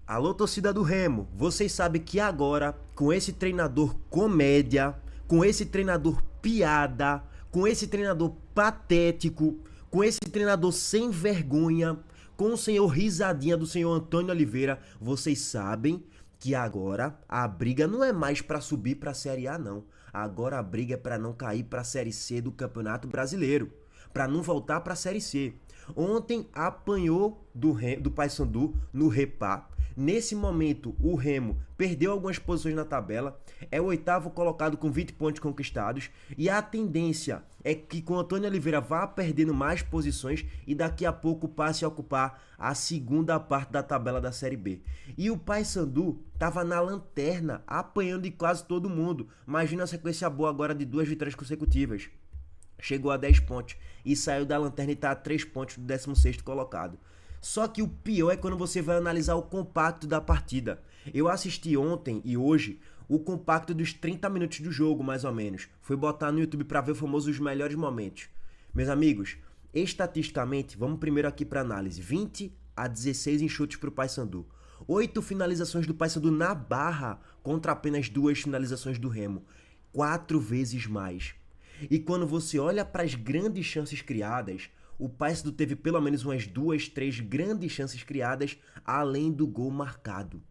Alô, torcida do Remo, vocês sabem que agora, com esse treinador comédia, com esse treinador piada, com esse treinador patético, com esse treinador sem vergonha, com o senhor risadinha do senhor Antônio Oliveira, vocês sabem que agora a briga não é mais para subir para a Série A, não. Agora a briga é para não cair para a Série C do Campeonato Brasileiro, para não voltar para a Série C. Ontem apanhou do Paysandu no Repá. Nesse momento, o Remo perdeu algumas posições na tabela, é o oitavo colocado com 20 pontos conquistados, e a tendência é que com o Antônio Oliveira vá perdendo mais posições e daqui a pouco passe a ocupar a segunda parte da tabela da Série B. E o Paysandu estava na lanterna, apanhando de quase todo mundo. Imagina a sequência boa agora de 2 vitórias consecutivas. Chegou a 10 pontos e saiu da lanterna e está a 3 pontos do 16º colocado. Só que o pior é quando você vai analisar o compacto da partida. Eu assisti ontem e hoje o compacto dos 30 minutos do jogo, mais ou menos. Fui botar no YouTube para ver o famoso os melhores momentos. Meus amigos, estatisticamente, vamos primeiro aqui para análise. 20 a 16 em chutes para o Paysandu. 8 finalizações do Paysandu na barra contra apenas 2 finalizações do Remo. 4 vezes mais. E quando você olha para as grandes chances criadas, o Paysandu teve pelo menos umas 2, 3 grandes chances criadas, além do gol marcado.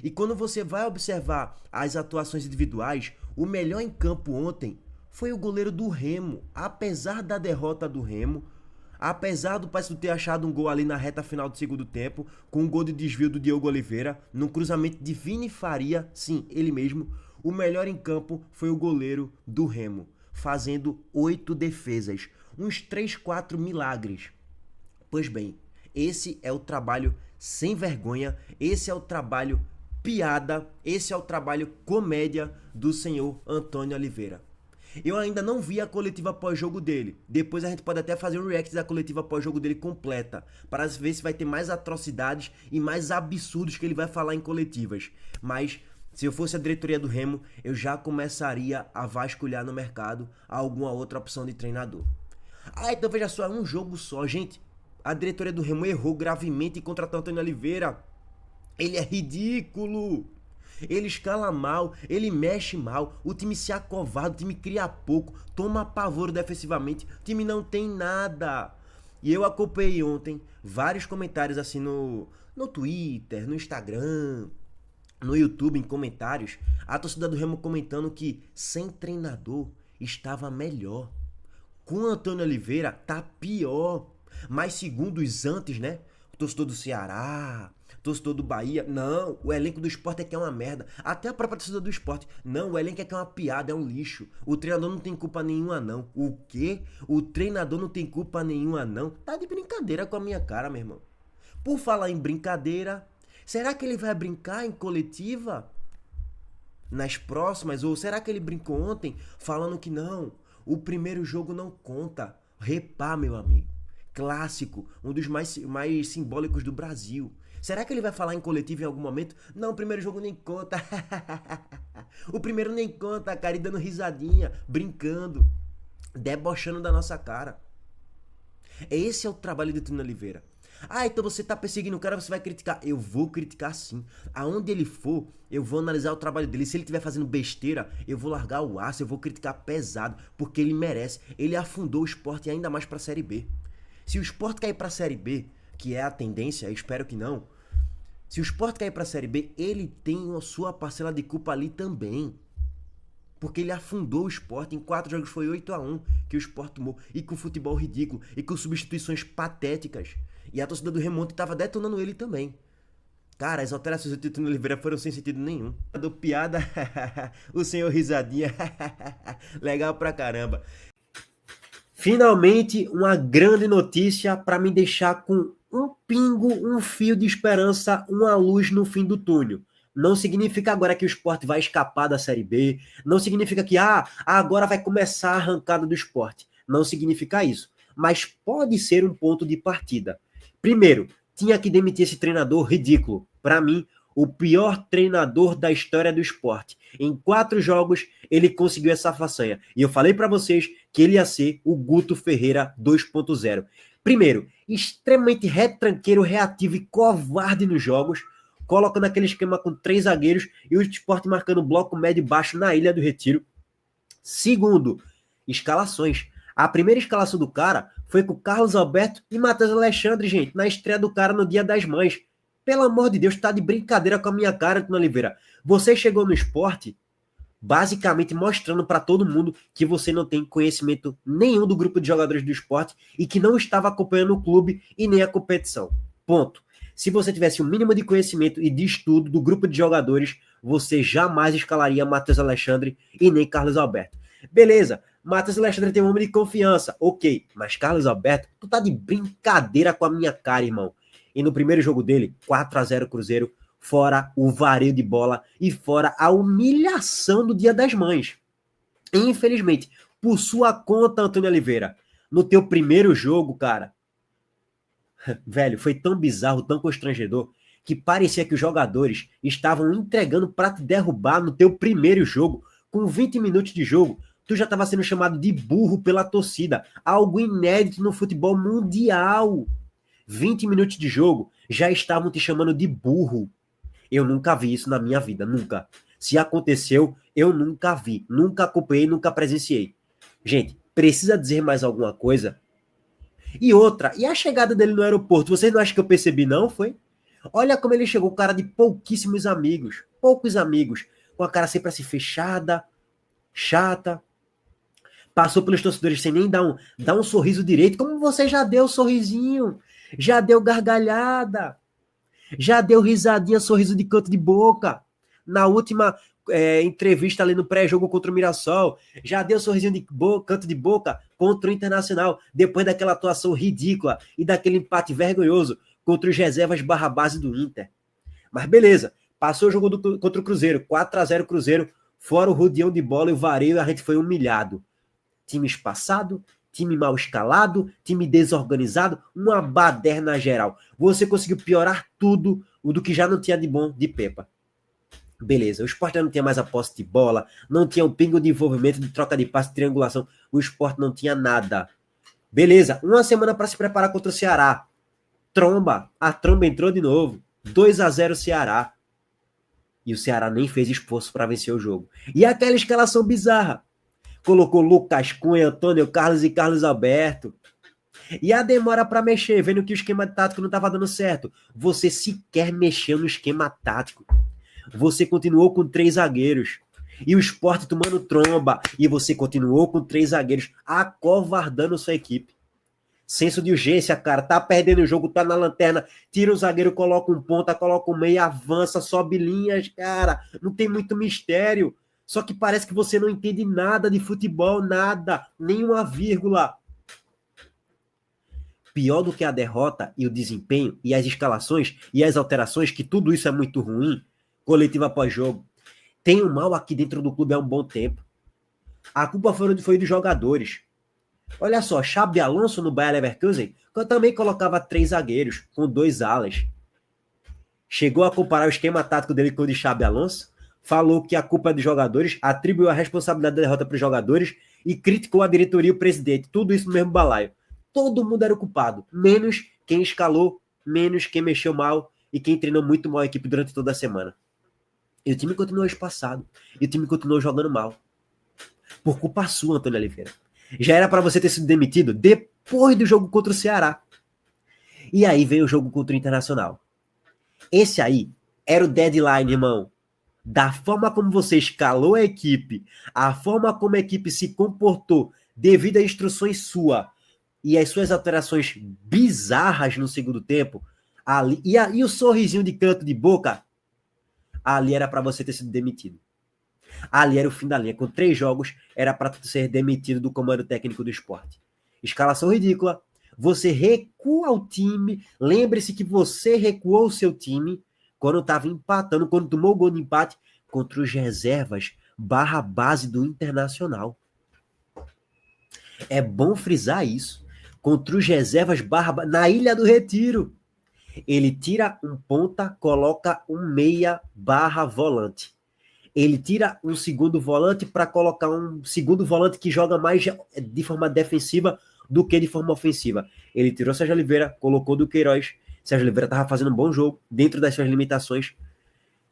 E quando você vai observar as atuações individuais, o melhor em campo ontem foi o goleiro do Remo. Apesar da derrota do Remo, apesar do Paysandu ter achado um gol ali na reta final do segundo tempo, com um gol de desvio do Diogo Oliveira, num cruzamento de Vini Faria, sim, ele mesmo, o melhor em campo foi o goleiro do Remo, fazendo 8 defesas. Uns 3, 4 milagres. Pois bem, esse é o trabalho sem vergonha, esse é o trabalho piada, esse é o trabalho comédia do senhor Antônio Oliveira. Eu ainda não vi a coletiva pós-jogo dele. Depois a gente pode até fazer um react da coletiva pós-jogo dele completa, para ver se vai ter mais atrocidades e mais absurdos que ele vai falar em coletivas. Mas se eu fosse a diretoria do Remo, eu já começaria a vasculhar no mercado alguma outra opção de treinador. Ah, então veja só, é um jogo só, gente. A diretoria do Remo errou gravemente em contratar Antônio Oliveira. Ele é ridículo. Ele escala mal, ele mexe mal, o time se acovarda, o time cria pouco, toma pavor defensivamente, o time não tem nada. E eu acompanhei ontem vários comentários assim no Twitter, no Instagram, no YouTube, em comentários, a torcida do Remo comentando que sem treinador estava melhor. Com o Antônio Oliveira tá pior. Mas segundo os antes, né? O torcedor do Ceará, o torcedor do Bahia, não, o elenco do Sport é que é uma merda. Até a própria torcida do Sport, não, o elenco é que é uma piada, é um lixo. O treinador não tem culpa nenhuma, não. O quê? O treinador não tem culpa nenhuma, não? Tá de brincadeira com a minha cara, meu irmão. Por falar em brincadeira, será que ele vai brincar em coletiva nas próximas? Ou será que ele brincou ontem falando que não? O primeiro jogo não conta. Repá, meu amigo. Clássico, um dos mais simbólicos do Brasil. Será que ele vai falar em coletivo em algum momento? Não, o primeiro jogo nem conta. O primeiro nem conta, cara, e dando risadinha, brincando, debochando da nossa cara. Esse é o trabalho de Antônio Oliveira. Ah, então você tá perseguindo o cara, você vai criticar. Eu vou criticar sim. Aonde ele for, eu vou analisar o trabalho dele. Se ele estiver fazendo besteira, eu vou largar o aço, eu vou criticar pesado, porque ele merece. Ele afundou o Sport ainda mais pra Série B. Se o Sport cair pra Série B, que é a tendência, eu espero que não. Se o Sport cair pra Série B, ele tem a sua parcela de culpa ali também. Porque ele afundou o Sport. Em 4 jogos foi 8-1 que o Sport tomou. E com futebol ridículo. E com substituições patéticas. E a torcida do Remonte tava detonando ele também. Cara, as alterações do Antônio Oliveira foram sem sentido nenhum. Do piada, o senhor risadinha. Legal pra caramba. Finalmente, uma grande notícia para me deixar com um pingo, um fio de esperança, uma luz no fim do túnel. Não significa agora que o Sport vai escapar da Série B. Não significa que agora vai começar a arrancada do Sport. Não significa isso. Mas pode ser um ponto de partida. Primeiro, tinha que demitir esse treinador ridículo. Para mim, o pior treinador da história do Sport. Em 4 jogos, ele conseguiu essa façanha. E eu falei para vocês que ele ia ser o Guto Ferreira 2.0. Primeiro, extremamente retranqueiro, reativo e covarde nos jogos, colocando aquele esquema com 3 zagueiros e o Sport marcando bloco médio e baixo na Ilha do Retiro. Segundo, escalações. A primeira escalação do cara foi com Carlos Alberto e Matheus Alexandre, gente, na estreia do cara no Dia das Mães. Pelo amor de Deus, tá de brincadeira com a minha cara, Antônio Oliveira. Você chegou no esporte basicamente mostrando para todo mundo que você não tem conhecimento nenhum do grupo de jogadores do esporte e que não estava acompanhando o clube e nem a competição. Ponto. Se você tivesse um mínimo de conhecimento e de estudo do grupo de jogadores, você jamais escalaria Matheus Alexandre e nem Carlos Alberto. Beleza, Matheus Alexandre tem um homem de confiança, ok, mas Carlos Alberto, tu tá de brincadeira com a minha cara, irmão. E no primeiro jogo dele, 4-0 Cruzeiro, fora o vareio de bola e fora a humilhação do Dia das Mães. Infelizmente, por sua conta, Antônio Oliveira, no teu primeiro jogo, cara, velho, foi tão bizarro, tão constrangedor, que parecia que os jogadores estavam entregando para te derrubar no teu primeiro jogo. Com 20 minutos de jogo, tu já estava sendo chamado de burro pela torcida. Algo inédito no futebol mundial. 20 minutos de jogo, já estavam te chamando de burro. Eu nunca vi isso na minha vida, nunca. Se aconteceu, eu nunca vi, nunca acompanhei, nunca presenciei. Gente, precisa dizer mais alguma coisa? E outra, e a chegada dele no aeroporto, vocês não acham que eu percebi não, foi? Olha como ele chegou, cara de pouquíssimos amigos, poucos amigos, com a cara sempre assim fechada, chata, passou pelos torcedores sem nem dar um sorriso direito, como você já deu sorrisinho, já deu gargalhada, já deu risadinha, sorriso de canto de boca, na última entrevista ali no pré-jogo contra o Mirassol, já deu sorrisinho de canto de boca contra o Internacional, depois daquela atuação ridícula e daquele empate vergonhoso contra os reservas /base do Inter. Mas beleza, passou o jogo contra o Cruzeiro, 4-0 Cruzeiro, fora o rodeão de bola e o vareio, a gente foi humilhado. Time espaçado, time mal escalado, time desorganizado, uma baderna geral. Você conseguiu piorar tudo o do que já não tinha de bom de Pepa. Beleza, o Sport não tinha mais a posse de bola, não tinha um pingo de envolvimento, de troca de passe, de triangulação, o Sport não tinha nada. Beleza, uma semana para se preparar contra o Ceará. A tromba entrou de novo, 2-0 Ceará. E o Ceará nem fez esforço para vencer o jogo. E aquela escalação bizarra. Colocou Lucas Cunha, Antônio Carlos e Carlos Alberto. E a demora para mexer, vendo que o esquema tático não estava dando certo. Você sequer mexeu no esquema tático. Você continuou com 3 zagueiros. E o Sport tomando tromba. E você continuou com 3 zagueiros, acovardando sua equipe. Senso de urgência, cara. Tá perdendo o jogo, tá na lanterna. Tira o zagueiro, coloca um ponta, coloca um meia, avança, sobe linhas, cara. Não tem muito mistério. Só que parece que você não entende nada de futebol, nada. Nenhuma vírgula. Pior do que a derrota e o desempenho e as escalações e as alterações, que tudo isso é muito ruim, coletiva após jogo. Tem um mal aqui dentro do clube há um bom tempo. A culpa foi dos jogadores. Olha só, Xabi Alonso no Bayer Leverkusen, que eu também colocava 3 zagueiros, com 2 alas. Chegou a comparar o esquema tático dele com o de Xabi Alonso, falou que a culpa é dos jogadores, atribuiu a responsabilidade da derrota para os jogadores e criticou a diretoria e o presidente. Tudo isso no mesmo balaio. Todo mundo era o culpado, menos quem escalou, menos quem mexeu mal e quem treinou muito mal a equipe durante toda a semana. E o time continuou espaçado. E o time continuou jogando mal. Por culpa sua, Antônio Oliveira. Já era para você ter sido demitido depois do jogo contra o Ceará. E aí veio o jogo contra o Internacional. Esse aí era o deadline, irmão. Da forma como você escalou a equipe, a forma como a equipe se comportou devido a instruções suas e as suas alterações bizarras no segundo tempo, ali, e o sorrisinho de canto de boca, ali era para você ter sido demitido. Ali era o fim da linha. Com 3 jogos, era para ser demitido do comando técnico do Sport. Escalação ridícula. Você recua o time. Lembre-se que você recuou o seu time quando estava empatando, quando tomou o gol de empate contra os reservas /base do Internacional. É bom frisar isso. Contra os reservas na Ilha do Retiro. Ele tira um ponta, coloca um meia /volante. Ele tira um segundo volante para colocar um segundo volante que joga mais de forma defensiva, do que de forma ofensiva. Ele tirou Sérgio Oliveira, colocou Duqueiroz. Sérgio Oliveira estava fazendo um bom jogo, dentro das suas limitações.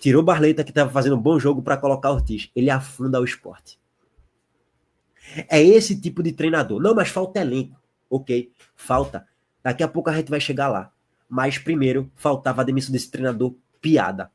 Tirou Barleta, que estava fazendo um bom jogo, para colocar Ortiz. Ele afunda o esporte. É esse tipo de treinador. Não, mas falta elenco. Ok, falta. Daqui a pouco a gente vai chegar lá. Mas primeiro, faltava a demissão desse treinador piada.